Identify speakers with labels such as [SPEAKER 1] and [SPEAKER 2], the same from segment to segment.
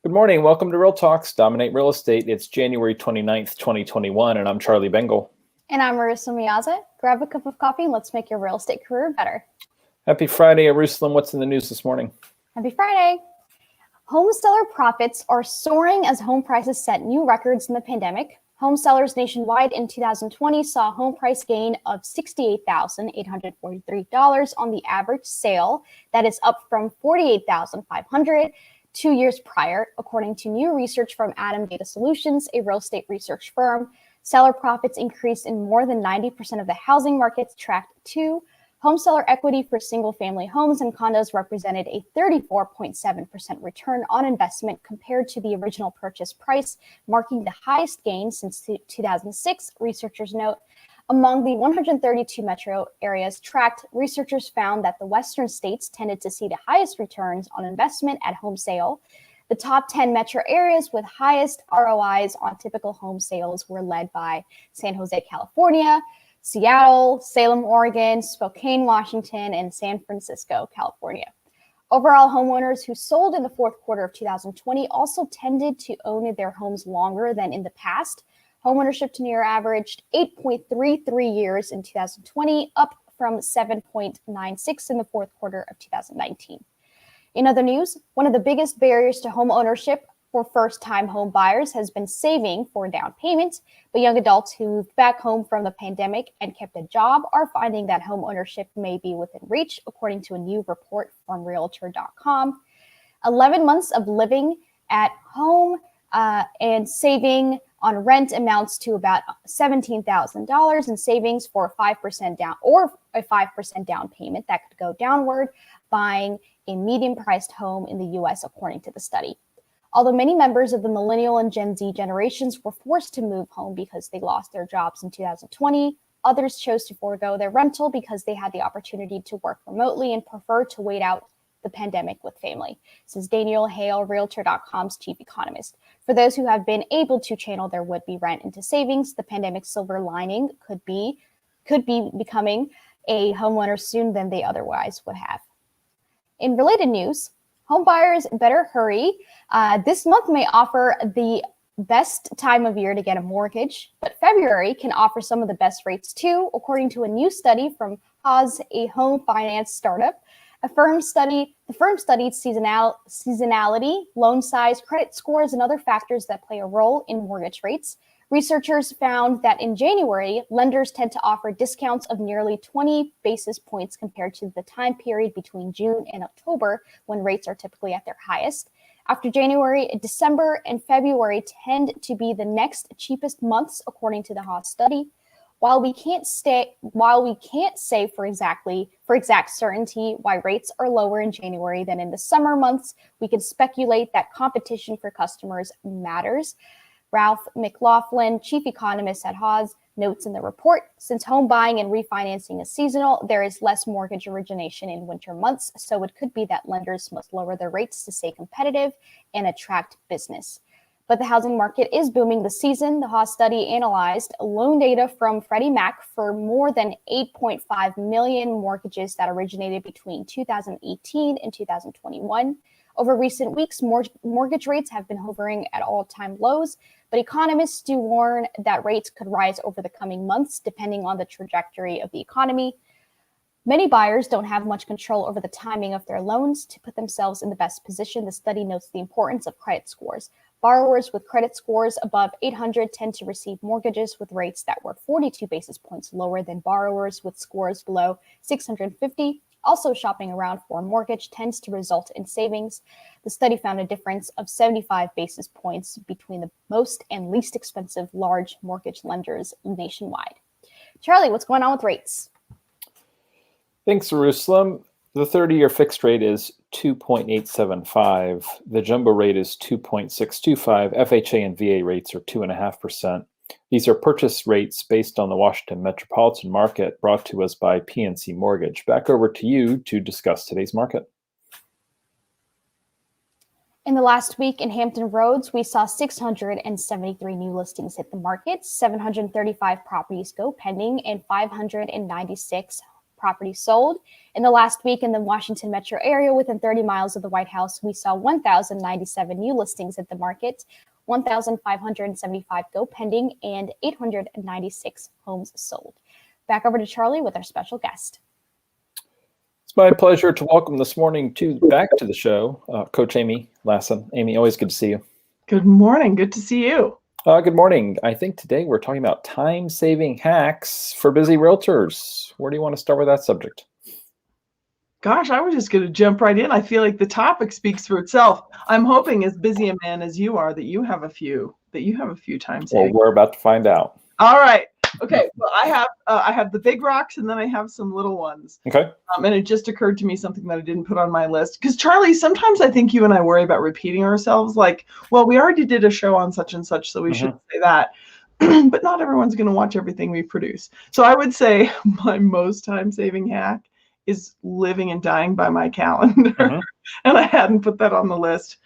[SPEAKER 1] Good morning. Welcome to Real Talks, Dominate Real Estate. It's January 29th, 2021, and I'm Charlie Bengel.
[SPEAKER 2] And I'm Eyerusalem Meaza. Grab a cup of coffee and let's make your real estate career better.
[SPEAKER 1] Happy Friday, Eyerusalem. What's in the news this morning?
[SPEAKER 2] Happy Friday. Home seller profits are soaring as home prices set new records in the pandemic. Home sellers nationwide in 2020 saw a home price gain of $68,843 on the average sale. That is up from $48,500 2 years prior, according to new research from Adam Data Solutions, a real estate research firm. Seller profits increased in more than 90% of the housing markets tracked too. Home seller equity for single-family homes and condos represented a 34.7% return on investment compared to the original purchase price, marking the highest gain since 2006, researchers note. Among the 132 metro areas tracked, researchers found that the western states tended to see the highest returns on investment at home sale. The top 10 metro areas with highest ROIs on typical home sales were led by San Jose, California, Seattle, Salem, Oregon, Spokane, Washington, and San Francisco, California. Overall, homeowners who sold in the fourth quarter of 2020 also tended to own their homes longer than in the past. Homeownership tenure averaged 8.33 years in 2020, up from 7.96 in the fourth quarter of 2019. In other news, one of the biggest barriers to home ownership for first-time home buyers has been saving for a down payment, but young adults who moved back home from the pandemic and kept a job are finding that home ownership may be within reach, according to a new report from Realtor.com. 11 months of living at home and saving on rent amounts to about $17,000 in savings for a 5% down or a 5% down payment that could go downward buying a medium-priced home in the U.S., according to the study. Although many members of the millennial and Gen Z generations were forced to move home because they lost their jobs in 2020, others chose to forego their rental because they had the opportunity to work remotely and prefer to wait out the pandemic with family, says Daniel Hale, Realtor.com's chief economist. For those who have been able to channel their would-be rent into savings, the pandemic silver lining could be becoming a homeowner sooner than they otherwise would have. In related news, home buyers better hurry. This month may offer the best time of year to get a mortgage, but February can offer some of the best rates too, according to a new study from Haas, a home finance startup. The firm studied seasonality, loan size, credit scores, and other factors that play a role in mortgage rates. Researchers found that in January, lenders tend to offer discounts of nearly 20 basis points compared to the time period between June and October, when rates are typically at their highest. After January, December and February tend to be the next cheapest months, according to the Haas study. While we can't say for exact certainty why rates are lower in January than in the summer months, we can speculate that competition for customers matters. Ralph McLaughlin, chief economist at Haas, notes in the report, since home buying and refinancing is seasonal, there is less mortgage origination in winter months, so it could be that lenders must lower their rates to stay competitive and attract business. But the housing market is booming this season. The Haas study analyzed loan data from Freddie Mac for more than 8.5 million mortgages that originated between 2018 and 2021. Over recent weeks, mortgage rates have been hovering at all-time lows, but economists do warn that rates could rise over the coming months, depending on the trajectory of the economy. Many buyers don't have much control over the timing of their loans. To put themselves in the best position, the study notes the importance of credit scores. Borrowers with credit scores above 800 tend to receive mortgages with rates that were 42 basis points lower than borrowers with scores below 650. Also, shopping around for a mortgage tends to result in savings. The study found a difference of 75 basis points between the most and least expensive large mortgage lenders nationwide. Charlie, what's going on with rates?
[SPEAKER 1] Thanks, Eyerusalem. The 30-year fixed rate is 2.875. The jumbo rate is 2.625. FHA and VA rates are 2.5%. These are purchase rates based on the Washington metropolitan market, brought to us by PNC Mortgage. Back over to you to discuss today's market.
[SPEAKER 2] In the last week in Hampton Roads, we saw 673 new listings hit the market, 735 properties go pending, and 596 properties sold. In the last week in the Washington metro area within 30 miles of the White House, we saw 1,097 new listings at the market, 1,575 go pending, and 896 homes sold. Back over to Charlie with our special guest.
[SPEAKER 1] It's my pleasure to welcome this morning back to the show, Coach Amy Lassen. Amy, always good to see you.
[SPEAKER 3] Good morning. Good to see you.
[SPEAKER 1] Good morning. I think today we're talking about time-saving hacks for busy realtors. Where do you want to start with that subject?
[SPEAKER 3] Gosh, I was just going to jump right in. I feel like the topic speaks for itself. I'm hoping, as busy a man as you are, that you have a few times.
[SPEAKER 1] Well, we're about to find out.
[SPEAKER 3] All right. Okay. Well, I have the big rocks, and then I have some little ones.
[SPEAKER 1] Okay.
[SPEAKER 3] And it just occurred to me something that I didn't put on my list. Because Charlie, sometimes I think you and I worry about repeating ourselves. Like, well, we already did a show on such and such, so we shouldn't say that. But not everyone's going to watch everything we produce. So I would say my most time-saving hack is living and dying by my calendar. And I hadn't put that on the list.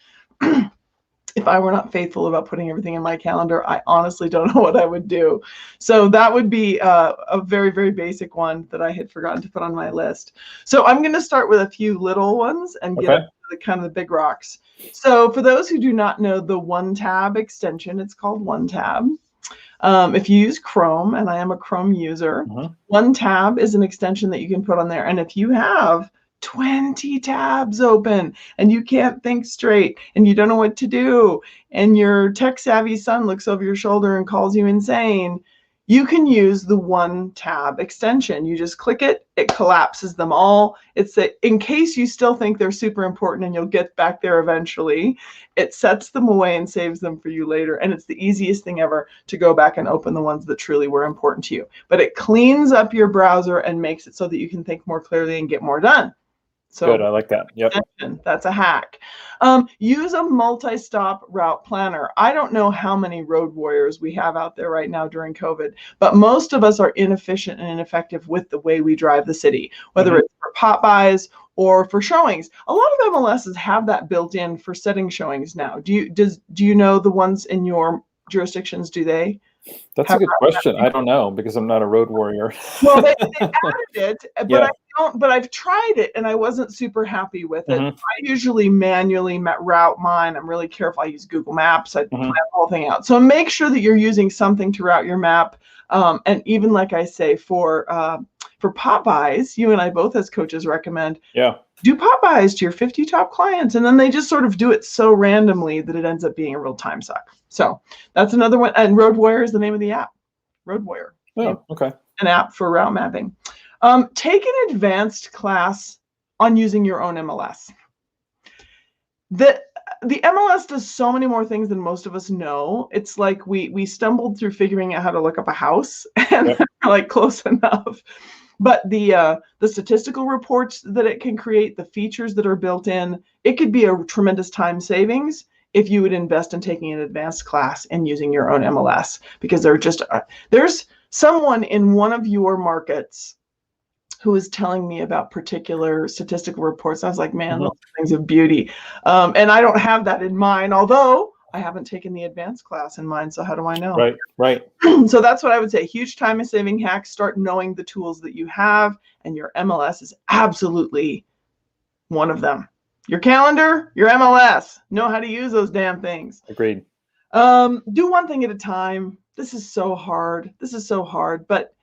[SPEAKER 3] If I were not faithful about putting everything in my calendar, I honestly don't know what I would do. So that would be a very, very basic one that I had forgotten to put on my list. So I'm going to start with a few little ones and get up to the kind of the big rocks. So for those who do not know the OneTab extension, it's called OneTab. If you use Chrome, and I am a Chrome user, OneTab is an extension that you can put on there. And if you have 20 tabs open and you can't think straight and you don't know what to do and your tech-savvy son looks over your shoulder and calls you insane, you can use the OneTab extension. You just click it, it collapses them all. It's in case you still think they're super important and you'll get back there eventually, it sets them away and saves them for you later. And it's the easiest thing ever to go back and open the ones that truly were important to you. But it cleans up your browser and makes it so that you can think more clearly and get more done. So
[SPEAKER 1] good, I like that. Yep.
[SPEAKER 3] That's a hack. Use a multi-stop route planner. I don't know how many road warriors we have out there right now during COVID, but most of us are inefficient and ineffective with the way we drive the city, whether it's for pop buys or for showings. A lot of MLSs have that built in for setting showings now. Do you know the ones in your jurisdictions? Do they?
[SPEAKER 1] That's a good question. I don't know because I'm not a road warrior.
[SPEAKER 3] Well, they added it, but but I've tried it and I wasn't super happy with it. I usually manually route mine. I'm really careful. I use Google Maps. I plan the whole thing out. So make sure that you're using something to route your map. And even like I say, for pop buys, you and I both as coaches recommend do pop buys to your 50 top clients. And then they just sort of do it so randomly that it ends up being a real time suck. So that's another one. And Road Warrior is the name of the app. Road Warrior.
[SPEAKER 1] Oh, okay.
[SPEAKER 3] An app for route mapping. Take an advanced class on using your own MLS. The MLS does so many more things than most of us know. It's like we stumbled through figuring out how to look up a house and like close enough. But the statistical reports that it can create, the features that are built in, it could be a tremendous time savings if you would invest in taking an advanced class and using your own MLS, because there's someone in one of your markets who was telling me about particular statistical reports. I was like, man, those are things of beauty. And I don't have that in mind, although I haven't taken the advanced class in mind. So how do I know?
[SPEAKER 1] Right.
[SPEAKER 3] So that's what I would say. Huge time-saving hack. Start knowing the tools that you have, and your MLS is absolutely one of them. Your calendar, your MLS. Know how to use those damn things.
[SPEAKER 1] Agreed.
[SPEAKER 3] Do one thing at a time. This is so hard. But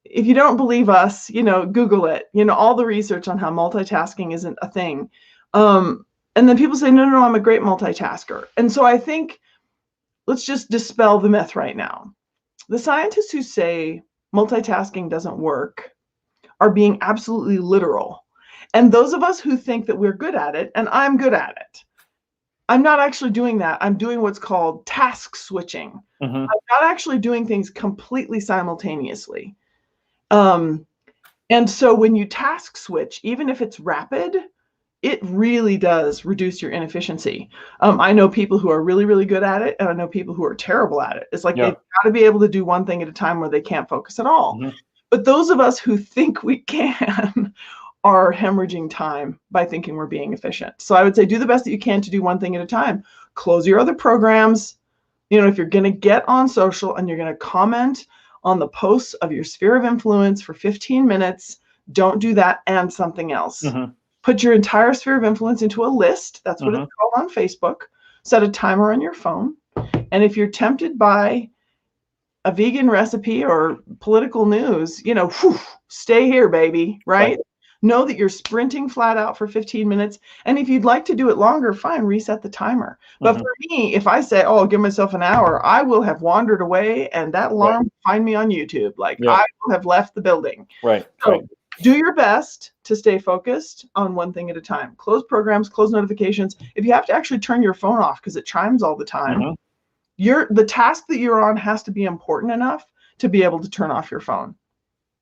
[SPEAKER 3] if you don't believe us, Google it. All the research on how multitasking isn't a thing. And then people say, no, I'm a great multitasker. And so I think let's just dispel the myth right now. The scientists who say multitasking doesn't work are being absolutely literal. And those of us who think that we're good at it, and I'm good at it, I'm not actually doing that. I'm doing what's called task switching. I'm not actually doing things completely simultaneously. And so when you task switch, even if it's rapid, it really does reduce your inefficiency. I know people who are really, really good at it, and I know people who are terrible at it. It's like they've got to be able to do one thing at a time where they can't focus at all. But those of us who think we can are hemorrhaging time by thinking we're being efficient. So I would say do the best that you can to do one thing at a time. Close your other programs. If you're going to get on social and you're going to comment on the posts of your sphere of influence for 15 minutes, Don't do that and something else.
[SPEAKER 1] Mm-hmm.
[SPEAKER 3] Put your entire sphere of influence into a list. That's what it's called on Facebook. Set a timer on your phone. And if you're tempted by a vegan recipe or political news, stay here, baby, right? Know that you're sprinting flat out for 15 minutes. And if you'd like to do it longer, fine, reset the timer. But for me, if I say, oh, I'll give myself an hour, I will have wandered away and that alarm will find me on YouTube. Like I will have left the building. So do your best to stay focused on one thing at a time. Close programs, close notifications. If you have to actually turn your phone off because it chimes all the time, the task that you're on has to be important enough to be able to turn off your phone.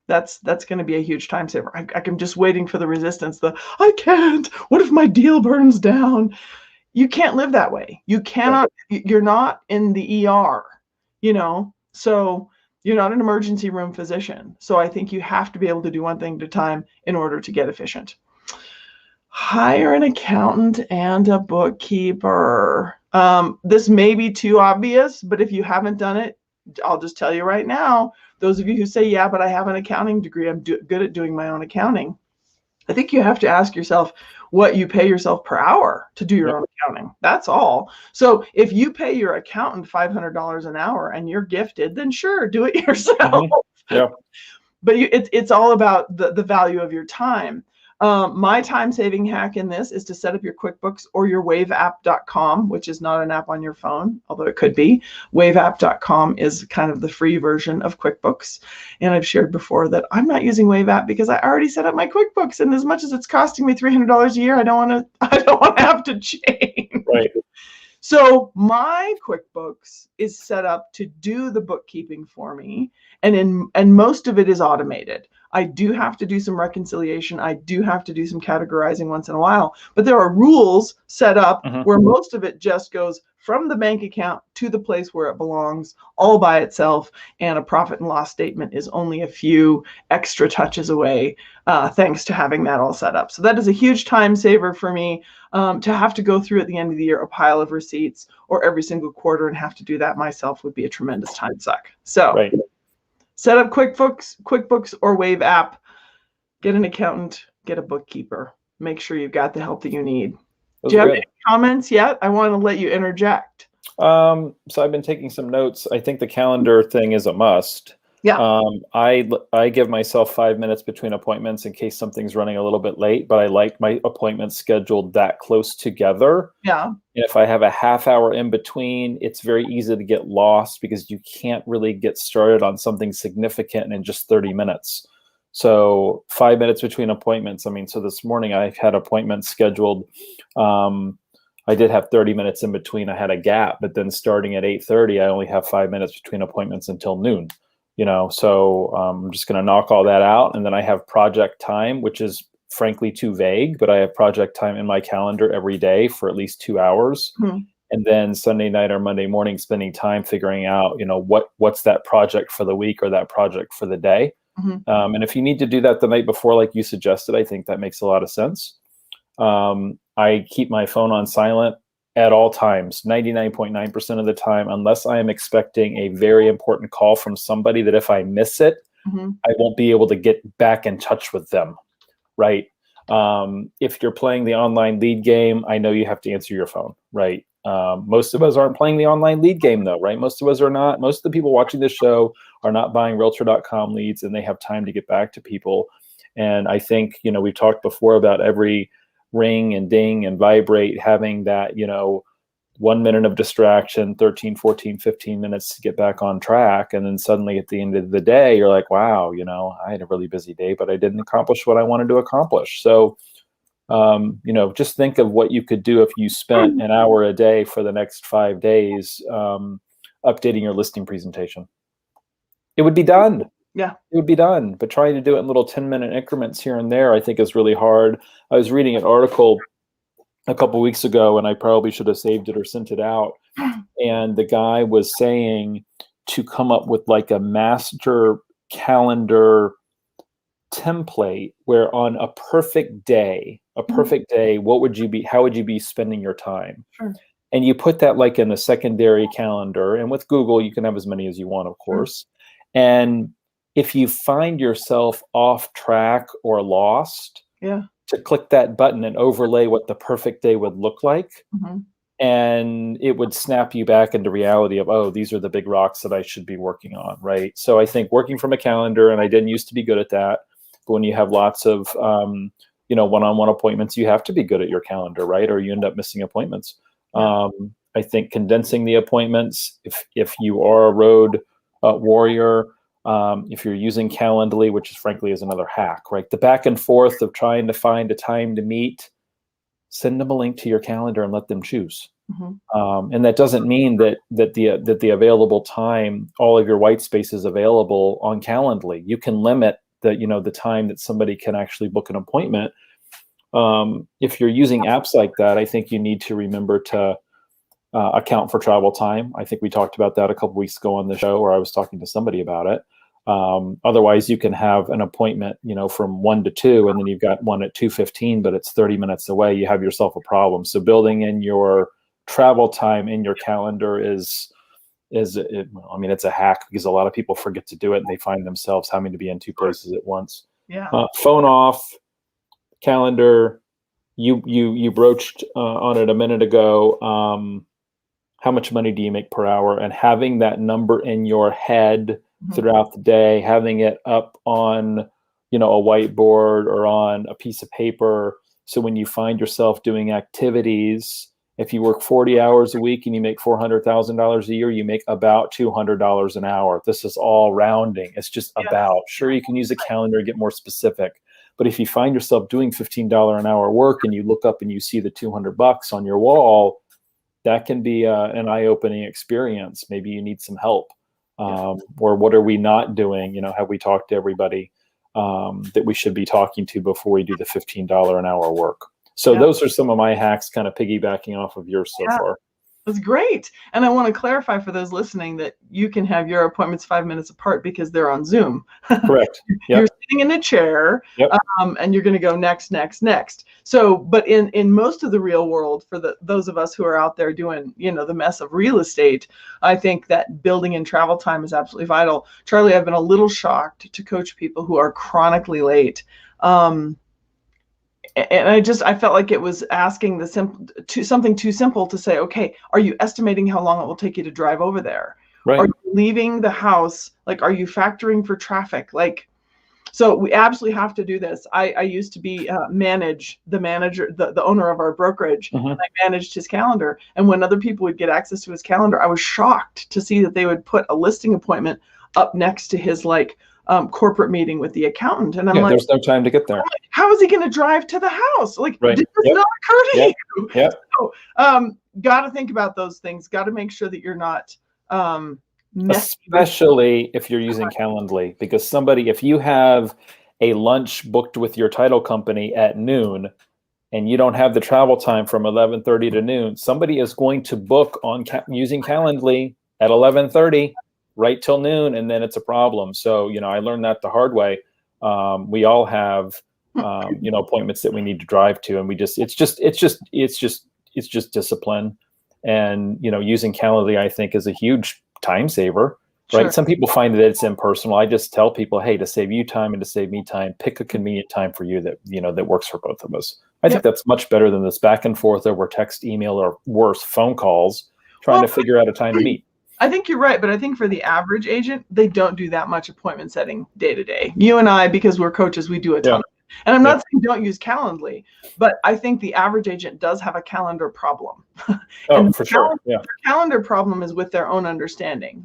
[SPEAKER 3] That's going to be a huge time saver. I'm just waiting for the resistance. I can't. What if my deal burns down? You can't live that way. You cannot. You're not in the ER, so you're not an emergency room physician. So I think you have to be able to do one thing at a time in order to get efficient. Hire an accountant and a bookkeeper. This may be too obvious, but if you haven't done it, I'll just tell you right now, those of you who say, yeah, but I have an accounting degree, I'm good at doing my own accounting. I think you have to ask yourself what you pay yourself per hour to do your own accounting. That's all. So if you pay your accountant $500 an hour and you're gifted, then sure, do it yourself. But it's all about the value of your time. My time-saving hack in this is to set up your QuickBooks or your waveapp.com, which is not an app on your phone, although it could be. Waveapp.com is kind of the free version of QuickBooks. And I've shared before that I'm not using WaveApp because I already set up my QuickBooks. And as much as it's costing me $300 a year, I don't want to have to change. So my QuickBooks is set up to do the bookkeeping for me. And most of it is automated. I do have to do some reconciliation. I do have to do some categorizing once in a while, but there are rules set up where most of it just goes from the bank account to the place where it belongs all by itself. And a profit and loss statement is only a few extra touches away, thanks to having that all set up. So that is a huge time saver for me. To have to go through at the end of the year a pile of receipts or every single quarter and have to do that myself would be a tremendous time suck. So set up QuickBooks or Wave app, get an accountant, get a bookkeeper. Make sure you've got the help that you need. Do you have any comments yet? I want to let you interject.
[SPEAKER 1] So I've been taking some notes. I think the calendar thing is a must. I give myself 5 minutes between appointments in case something's running a little bit late, but I like my appointments scheduled that close together. And if I have a half hour in between, it's very easy to get lost because you can't really get started on something significant in just 30 minutes. So 5 minutes between appointments. I mean, so this morning I had appointments scheduled. I did have 30 minutes in between. I had a gap, but then starting at 8:30, I only have 5 minutes between appointments until noon. So I'm just going to knock all that out. And then I have project time, which is frankly too vague, but I have project time in my calendar every day for at least 2 hours. And then Sunday night or Monday morning, spending time figuring out, what's that project for the week or that project for the day. And if you need to do that the night before, like you suggested, I think that makes a lot of sense. I keep my phone on silent at all times, 99.9% of the time, unless I am expecting a very important call from somebody that if I miss it, I won't be able to get back in touch with them, right? If you're playing the online lead game, I know you have to answer your phone, right? Most of us aren't playing the online lead game though, right? Most of us are not. Most of the people watching this show are not buying realtor.com leads and they have time to get back to people. And I think, we've talked before about every ring and ding and vibrate having that 1 minute of distraction, 13, 14, 15 minutes to get back on track, and then suddenly at the end of the day you're like, wow, I had a really busy day but I didn't accomplish what I wanted to accomplish. So just think of what you could do if you spent an hour a day for the next 5 days updating your listing presentation. It would be done. It would be done, but trying to do it in little 10-minute increments here and there, I think is really hard. I was reading an article a couple weeks ago, and I probably should have saved it or sent it out. And the guy was saying to come up with like a master calendar template where on a perfect day, what would you be? How would you be spending your time? And you put that like in a secondary calendar. And with Google, you can have as many as you want, of course. And if you find yourself off track or lost,
[SPEAKER 3] Yeah.
[SPEAKER 1] to click that button and overlay what the perfect day would look like.
[SPEAKER 3] Mm-hmm.
[SPEAKER 1] And it would snap you back into reality of, oh, these are the big rocks that I should be working on, right? So I think working from a calendar, and I didn't used to be good at that, but when you have lots of, one-on-one appointments, you have to be good at your calendar, right? Or you end up missing appointments.
[SPEAKER 3] Yeah.
[SPEAKER 1] I think condensing the appointments, if you are a road warrior, if you're using Calendly, which is frankly is another hack, right? The back and forth of trying to find a time to meet, send them a link to your calendar and let them choose.
[SPEAKER 3] Mm-hmm.
[SPEAKER 1] And that doesn't mean that the available time, all of your white space is available on Calendly. You can limit the time that somebody can actually book an appointment. If you're using apps like that, I think you need to remember to account for travel time. I think we talked about that a couple weeks ago on the show, or I was talking to somebody about it. Otherwise, you can have an appointment, from 1 to 2, and then you've got one at 2:15, but it's 30 minutes away. You have yourself a problem. So building in your travel time in your calendar it's a hack, because a lot of people forget to do it and they find themselves having to be in 2 places at once.
[SPEAKER 3] Yeah.
[SPEAKER 1] Phone off, calendar. You broached on it a minute ago. How much money do you make per hour? And having that number in your head throughout the day, having it up on, a whiteboard or on a piece of paper. So when you find yourself doing activities, if you work 40 hours a week and you make $400,000 a year, you make about $200 an hour. This is all rounding. It's just about. Sure, you can use a calendar and get more specific. But if you find yourself doing $15 an hour work and you look up and you see the $200 on your wall, that can be an eye-opening experience. Maybe you need some help. Or what are we not doing? Have we talked to everybody that we should be talking to before we do the $15 an hour work? So those are some of my hacks, kind of piggybacking off of yours so far.
[SPEAKER 3] That's great. And I want to clarify for those listening that you can have your appointments 5 minutes apart because they're on Zoom.
[SPEAKER 1] Correct. Yep.
[SPEAKER 3] You're sitting in a chair, and you're going to go next. So, but in most of the real world, for those of us who are out there doing, the mess of real estate, I think that building in travel time is absolutely vital. Charlie, I've been a little shocked to coach people who are chronically late. And I felt like it was asking something too simple to say, okay, are you estimating how long it will take you to drive over there?
[SPEAKER 1] Right.
[SPEAKER 3] Are you leaving the house? Like, are you factoring for traffic? Like, so we absolutely have to do this. I used to be the owner of our brokerage, and I managed his calendar. And when other people would get access to his calendar, I was shocked to see that they would put a listing appointment up next to his corporate meeting with the accountant. And I'm like,
[SPEAKER 1] there's no time to get there.
[SPEAKER 3] How is he going to drive to the house? Like, did this not occur to you?
[SPEAKER 1] Yep.
[SPEAKER 3] So, got to think about those things. Got to make sure that you're not
[SPEAKER 1] especially if you're using Calendly, because if you have a lunch booked with your title company at noon and you don't have the travel time from 11:30 to noon, somebody is going to book on using Calendly at 11:30 right till noon, and then it's a problem. So, I learned that the hard way. We all have, appointments that we need to drive to, and it's just discipline. And, using Calendly, I think, is a huge time saver, right?
[SPEAKER 3] Sure.
[SPEAKER 1] Some people find that it's impersonal. I just tell people, hey, to save you time and to save me time, pick a convenient time for you that, that works for both of us. I think that's much better than this back and forth over text, email, or worse, phone calls, trying to figure out a time to meet.
[SPEAKER 3] I think you're right, but I think for the average agent, they don't do that much appointment setting day to day. You and I, because we're coaches, we do a ton of it. And I'm not saying don't use Calendly, but I think the average agent does have a calendar problem.
[SPEAKER 1] For sure. Yeah.
[SPEAKER 3] Their calendar problem is with their own understanding.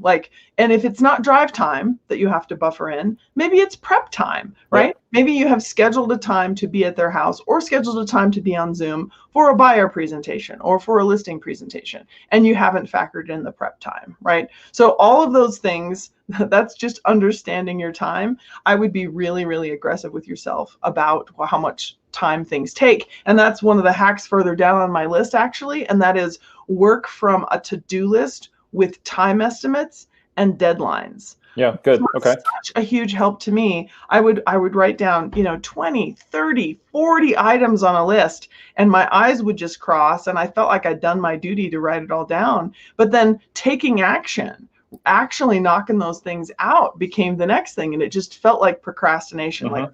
[SPEAKER 3] And if it's not drive time that you have to buffer in, maybe it's prep time, right? Yeah. Maybe you have scheduled a time to be at their house or scheduled a time to be on Zoom for a buyer presentation or for a listing presentation, and you haven't factored in the prep time, right? So all of those things, that's just understanding your time. I would be really, really aggressive with yourself about how much time things take. And that's one of the hacks further down on my list, actually. And that is work from a to-do list with time estimates and deadlines.
[SPEAKER 1] Yeah, good. Okay.
[SPEAKER 3] Such a huge help to me. I would write down, 20, 30, 40 items on a list, and my eyes would just cross, and I felt like I'd done my duty to write it all down. But then taking action, actually knocking those things out became the next thing. And it just felt like procrastination, like,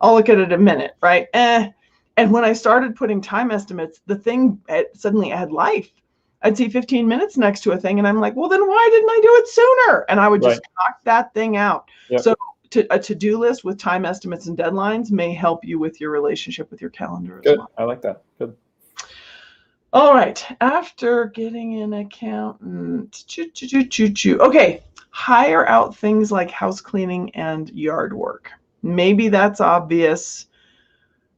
[SPEAKER 3] I'll look at it in a minute, right? And when I started putting time estimates, the thing suddenly had life. I'd see 15 minutes next to a thing and I'm like, well, then why didn't I do it sooner? And I would just knock that thing out.
[SPEAKER 1] Yep.
[SPEAKER 3] So a to-do list with time estimates and deadlines may help you with your relationship with your calendar as well.
[SPEAKER 1] I like that. Good.
[SPEAKER 3] All right. After getting an accountant, okay, hire out things like house cleaning and yard work. Maybe that's obvious.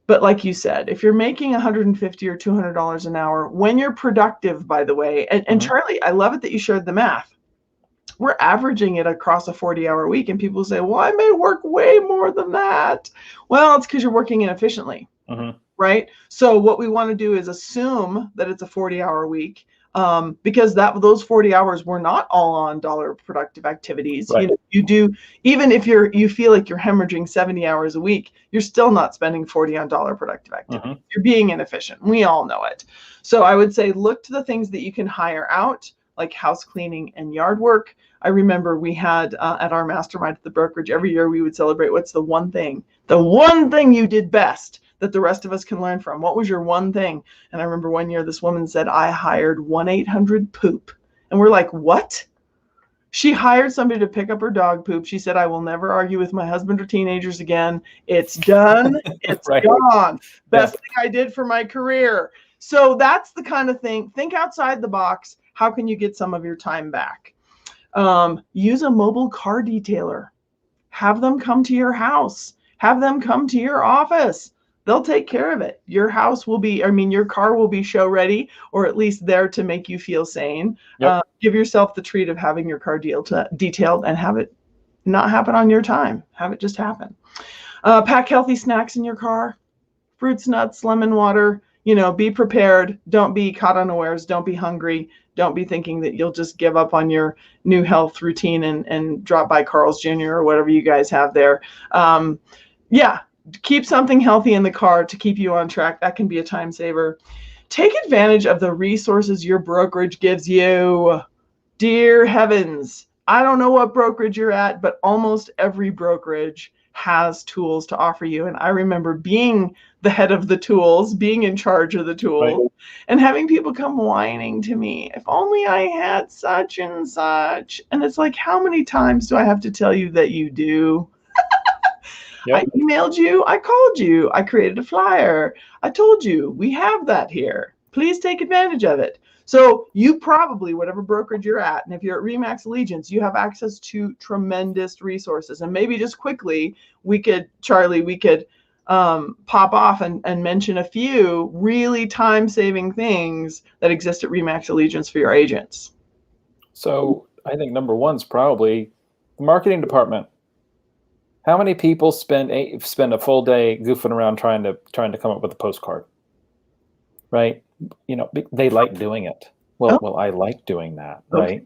[SPEAKER 3] But like you said, if you're making $150 or $200 an hour, when you're productive, by the way, and Charlie, I love it that you shared the math. We're averaging it across a 40-hour week, and people say, well, I may work way more than that. Well, it's because you're working inefficiently, right? So what we want to do is assume that it's a 40-hour week, because those 40 hours were not all on dollar productive activities.
[SPEAKER 1] Right.
[SPEAKER 3] You know, you do, even if you feel like you're hemorrhaging 70 hours a week, you're still not spending 40 on dollar productive activity. You're being inefficient. We all know it. So I would say look to the things that you can hire out, like house cleaning and yard work. I remember we had at our mastermind at the brokerage, every year we would celebrate what's the one thing you did best that the rest of us can learn from. What was your one thing? And I remember one year this woman said, I hired 1-800-POOP. And we're like, what? She hired somebody to pick up her dog poop. She said, I will never argue with my husband or teenagers again. It's done. It's gone. Best thing I did for my career. So that's the kind of thing. Think outside the box. How can you get some of your time back? Use a mobile car detailer. Have them come to your house. Have them come to your office. They'll take care of it. Your house will be, your car will be show ready, or at least there to make you feel sane.
[SPEAKER 1] Yep.
[SPEAKER 3] Give yourself the treat of having your car detailed and have it not happen on your time. Have it just happen. Pack healthy snacks in your car. Fruits, nuts, lemon water. Be prepared. Don't be caught unawares. Don't be hungry. Don't be thinking that you'll just give up on your new health routine and drop by Carl's Jr. or whatever you guys have there. Keep something healthy in the car to keep you on track. That can be a time saver. Take advantage of the resources your brokerage gives you. Dear heavens, I don't know what brokerage you're at, but almost every brokerage has tools to offer you. And I remember being the head of the tools, being in charge of the tools, and having people come whining to me, if only I had such and such. And it's like, how many times do I have to tell you that you do? I emailed you, I called you, I created a flyer. I told you, we have that here. Please take advantage of it. So you probably, whatever brokerage you're at, and if you're at RE/MAX Allegiance, you have access to tremendous resources. And maybe just quickly, Charlie, we could pop off and mention a few really time-saving things that exist at RE/MAX Allegiance for your agents.
[SPEAKER 1] So I think number one is probably the marketing department. How many people spend a full day goofing around trying to come up with a postcard, right? They like doing it. Well, I like doing that, right?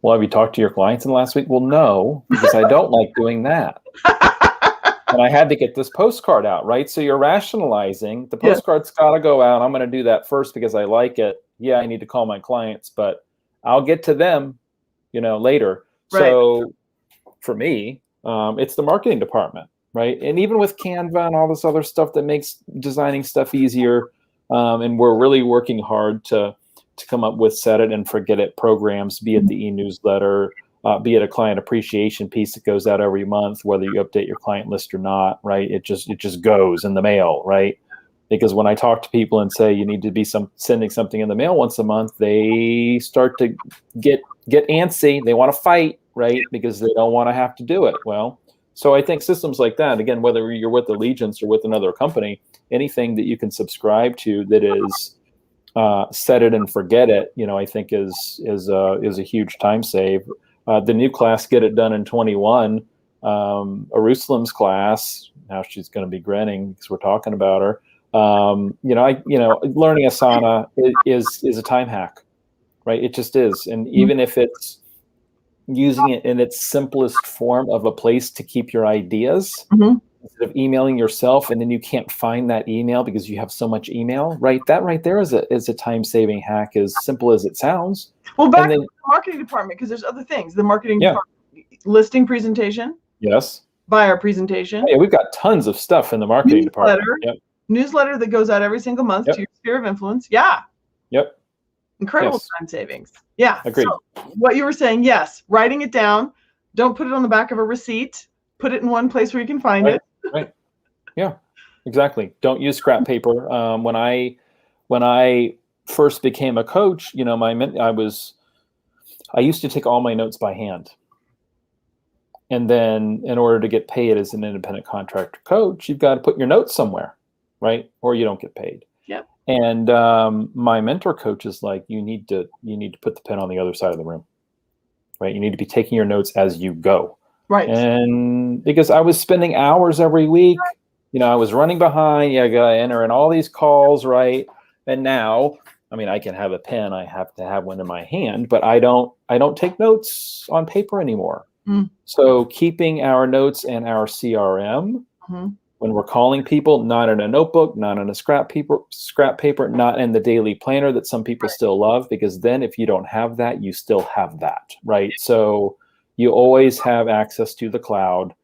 [SPEAKER 1] Well, have you talked to your clients in the last week? Well, no, because I don't like doing that. And I had to get this postcard out, right? So you're rationalizing the postcard's got to go out. I'm going to do that first because I like it. Yeah, I need to call my clients, but I'll get to them, later. Right. So for me, it's the marketing department, right? And even with Canva and all this other stuff that makes designing stuff easier, and we're really working hard to come up with set it and forget it programs, be it the e-newsletter, be it a client appreciation piece that goes out every month, whether you update your client list or not, right? It just goes in the mail, right? Because when I talk to people and say you need to be sending something in the mail once a month, they start to get antsy. They want to fight, right? Because they don't want to have to do it. Well, so I think systems like that, again, whether you're with Allegiance or with another company, anything that you can subscribe to that is set it and forget it, I think is a huge time save. The new class, Get It Done in 21, Eyerusalem's class. Now she's going to be grinning because we're talking about her. Learning Asana is a time hack, right? It just is, and even if it's using it in its simplest form of a place to keep your ideas, instead of emailing yourself and then you can't find that email because you have so much email, right? That right there is a time-saving hack, as simple as it sounds.
[SPEAKER 3] Well, back
[SPEAKER 1] And then,
[SPEAKER 3] to the marketing department, because there's other things. The marketing
[SPEAKER 1] yeah,
[SPEAKER 3] department, listing presentation,
[SPEAKER 1] yes.
[SPEAKER 3] buyer presentation,
[SPEAKER 1] Yeah, we've got tons of stuff in the marketing department. Yep.
[SPEAKER 3] Newsletter that goes out every single month
[SPEAKER 1] Yep.
[SPEAKER 3] to your sphere of influence. Yeah.
[SPEAKER 1] Yep.
[SPEAKER 3] Incredible
[SPEAKER 1] Yes.
[SPEAKER 3] time savings. Yeah.
[SPEAKER 1] Agreed.
[SPEAKER 3] So what you were saying, yes, writing it down. Don't put it on the back of a receipt. Put it in one place where you can find
[SPEAKER 1] Right.
[SPEAKER 3] it.
[SPEAKER 1] Right. Yeah, exactly. Don't use scrap paper. When I first became a coach, you know, I used to take all my notes by hand. And then in order to get paid as an independent contractor coach, you've got to put your notes somewhere, right? Or you don't get paid.
[SPEAKER 3] Yep.
[SPEAKER 1] And my mentor coach is like, you need to put the pen on the other side of the room, right? You need to be taking your notes as you go.
[SPEAKER 3] Right.
[SPEAKER 1] And because I was spending hours every week, you know, I was running behind. Yeah, I got to enter in all these calls, right? And now, I mean, I can have a pen. I have to have one in my hand, but I don't take notes on paper anymore.
[SPEAKER 3] Mm.
[SPEAKER 1] So keeping our notes in our CRM when we're calling people, not in a notebook, not in a scrap paper, not in the daily planner that some people still love, because then if you don't have that, you still have that, right? So you always have access to the cloud,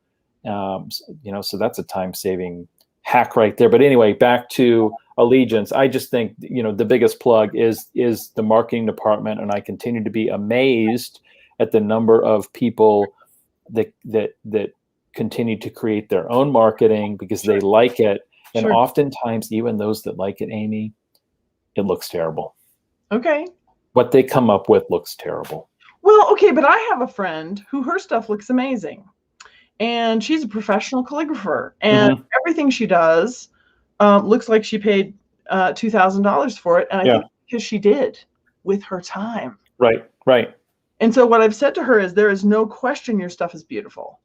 [SPEAKER 1] you know, so that's a time-saving hack right there. But anyway, back to Allegiance. I just think, you know, the biggest plug is the marketing department, and I continue to be amazed at the number of people that continue to create their own marketing because they like it. And oftentimes, even those that like it, Amy, it looks terrible.
[SPEAKER 3] Okay.
[SPEAKER 1] What they come up with looks terrible.
[SPEAKER 3] Well, okay, but I have a friend who her stuff looks amazing. And she's a professional calligrapher. And everything she does looks like she paid $2,000 for it. And I think because she did with her time.
[SPEAKER 1] Right, right.
[SPEAKER 3] And so what I've said to her is, there is no question your stuff is beautiful,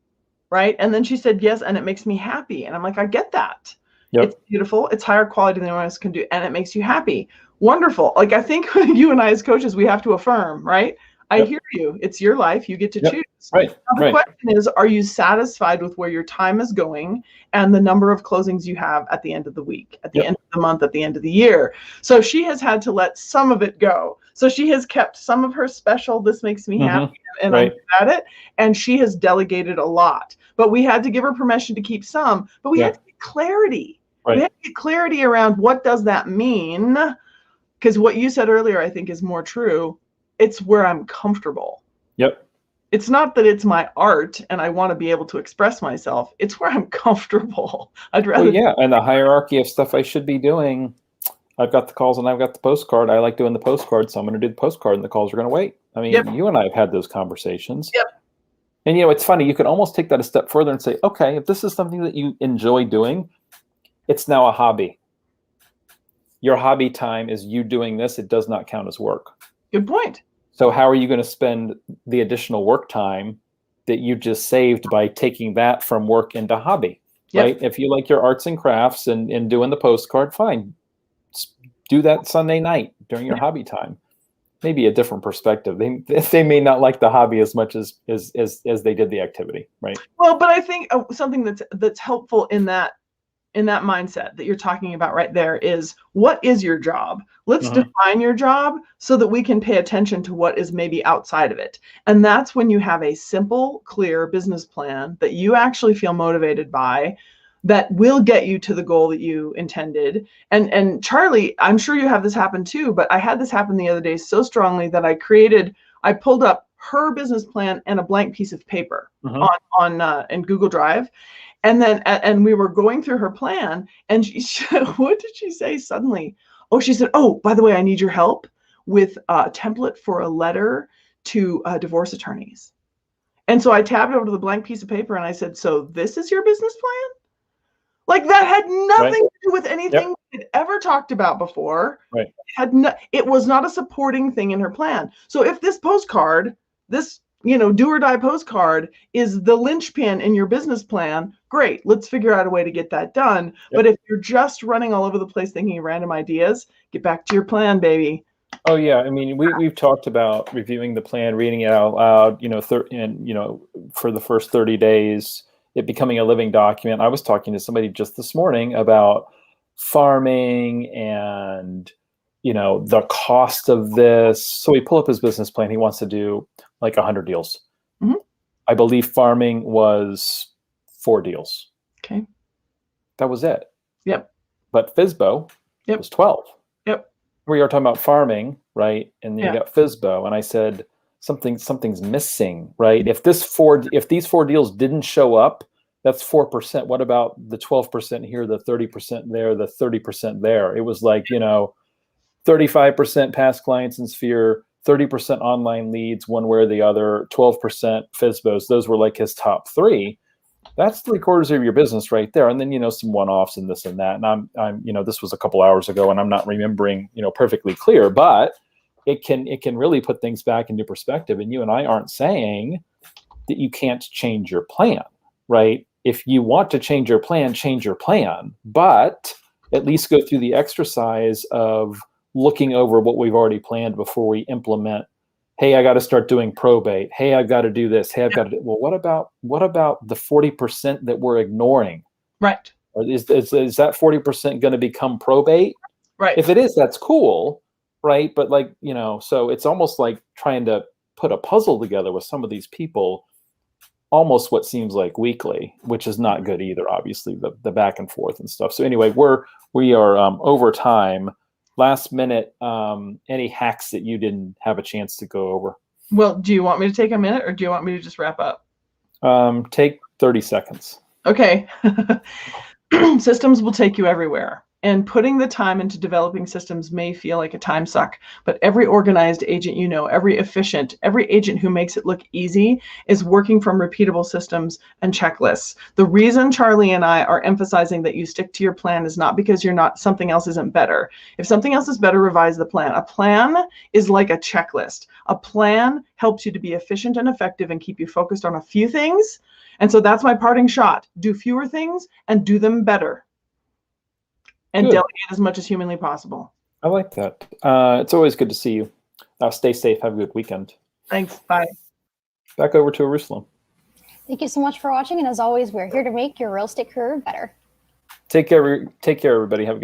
[SPEAKER 3] right? And then she said, yes, and it makes me happy. And I'm like, I get that. Yep. It's beautiful. It's higher quality than anyone else can do. And it makes you happy. Wonderful. Like, I think you and I as coaches, we have to affirm, right? I hear you. It's your life. You get to choose.
[SPEAKER 1] Right.
[SPEAKER 3] Now, the question is, are you satisfied with where your time is going and the number of closings you have at the end of the week, at the end of the month, at the end of the year? So she has had to let some of it go. So she has kept some of her special, this makes me happy, and I'm good at it. And she has delegated a lot. But we had to give her permission to keep some. But we had to get clarity. We had to get clarity around, what does that mean? Because what you said earlier, I think, is more true. It's where I'm comfortable. Yep. It's not that it's my art and I want to be able to express myself. It's where I'm comfortable. I'd rather.
[SPEAKER 1] Well, yeah, and the hierarchy of stuff I should be doing. I've got the calls and I've got the postcard. I like doing the postcard, so I'm going to do the postcard, and the calls are going to wait. I mean, you and I have had those conversations. Yep. And, you know, it's funny. You can almost take that a step further and say, okay, if this is something that you enjoy doing, it's now a hobby. Your hobby time is you doing this. It does not count as work.
[SPEAKER 3] Good point.
[SPEAKER 1] So how are you going to spend the additional work time that you just saved by taking that from work into hobby, right? If you like your arts and crafts and doing the postcard, fine. Do that Sunday night during your hobby time. Maybe a different perspective. They may not like the hobby as much as they did the activity, right?
[SPEAKER 3] Well, but I think something that's helpful in that mindset that you're talking about right there is, what is your job? Let's define your job so that we can pay attention to what is maybe outside of it. And that's when you have a simple, clear business plan that you actually feel motivated by, that will get you to the goal that you intended. And Charlie, I'm sure you have this happen too, but I had this happen the other day so strongly that I pulled up her business plan and a blank piece of paper in Google Drive. And then, and we were going through her plan, and what did she say suddenly? Oh, she said, oh, by the way, I need your help with a template for a letter to divorce attorneys. And so I tabbed over to the blank piece of paper and I said, so this is your business plan? Like, that had nothing to do with anything we had ever talked about before. Right. It was not a supporting thing in her plan. So if this postcard, this do or die postcard, is the linchpin in your business plan, great, let's figure out a way to get that done. But if you're just running all over the place thinking of random ideas, get back to your plan, baby.
[SPEAKER 1] Oh yeah, I mean, we've talked about reviewing the plan, reading it out loud, for the first 30 days, it becoming a living document. I was talking to somebody just this morning about farming and, the cost of this. So we pull up his business plan. He wants to do like 100 deals.
[SPEAKER 3] Mhm.
[SPEAKER 1] I believe farming was 4 deals.
[SPEAKER 3] Okay.
[SPEAKER 1] That was it.
[SPEAKER 3] Yep.
[SPEAKER 1] But FSBO was 12.
[SPEAKER 3] Yep.
[SPEAKER 1] We are talking about farming, right? And then
[SPEAKER 3] Yeah.
[SPEAKER 1] you got FSBO. And I said, something's missing, right? If these 4 deals didn't show up, that's 4%. What about the 12% here, the 30% there, the 30% there? It was like, 35% past clients in Sphere, 30% online leads, one way or the other, 12% FSBOs. Those were like his top 3. That's 3/4 of your business right there. And then, some one-offs and this and that. And I'm, this was a couple hours ago and I'm not remembering, perfectly clear, but it can really put things back into perspective. And you and I aren't saying that you can't change your plan, right? If you want to change your plan, but at least go through the exercise of looking over what we've already planned before we implement. Hey, I got to start doing probate. Hey, I've got to do this. Hey, I've got to do, well, what about the 40% that we're ignoring?
[SPEAKER 3] Right.
[SPEAKER 1] Or is that 40% going to become probate?
[SPEAKER 3] Right.
[SPEAKER 1] If it is, that's cool, right? But so it's almost like trying to put a puzzle together with some of these people, almost what seems like weekly, which is not good either, obviously, the back and forth and stuff. So anyway, we are over time. Last minute, any hacks that you didn't have a chance to go over?
[SPEAKER 3] Well, do you want me to take a minute or do you want me to just wrap up?
[SPEAKER 1] Take 30 seconds.
[SPEAKER 3] Okay. Systems will take you everywhere. And putting the time into developing systems may feel like a time suck, but every organized agent every agent who makes it look easy is working from repeatable systems and checklists. The reason Charlie and I are emphasizing that you stick to your plan is not because something else isn't better. If something else is better, revise the plan. A plan is like a checklist. A plan helps you to be efficient and effective and keep you focused on a few things. And so that's my parting shot. Do fewer things and do them better. And
[SPEAKER 1] Good.
[SPEAKER 3] delegate as much as humanly possible.
[SPEAKER 1] I like that. It's always good to see you. Stay safe. Have a good weekend.
[SPEAKER 3] Thanks. Bye.
[SPEAKER 1] Back over to Eyerusalem.
[SPEAKER 2] Thank you so much for watching. And as always, we're here to make your real estate career better.
[SPEAKER 1] Take care, everybody. Have a good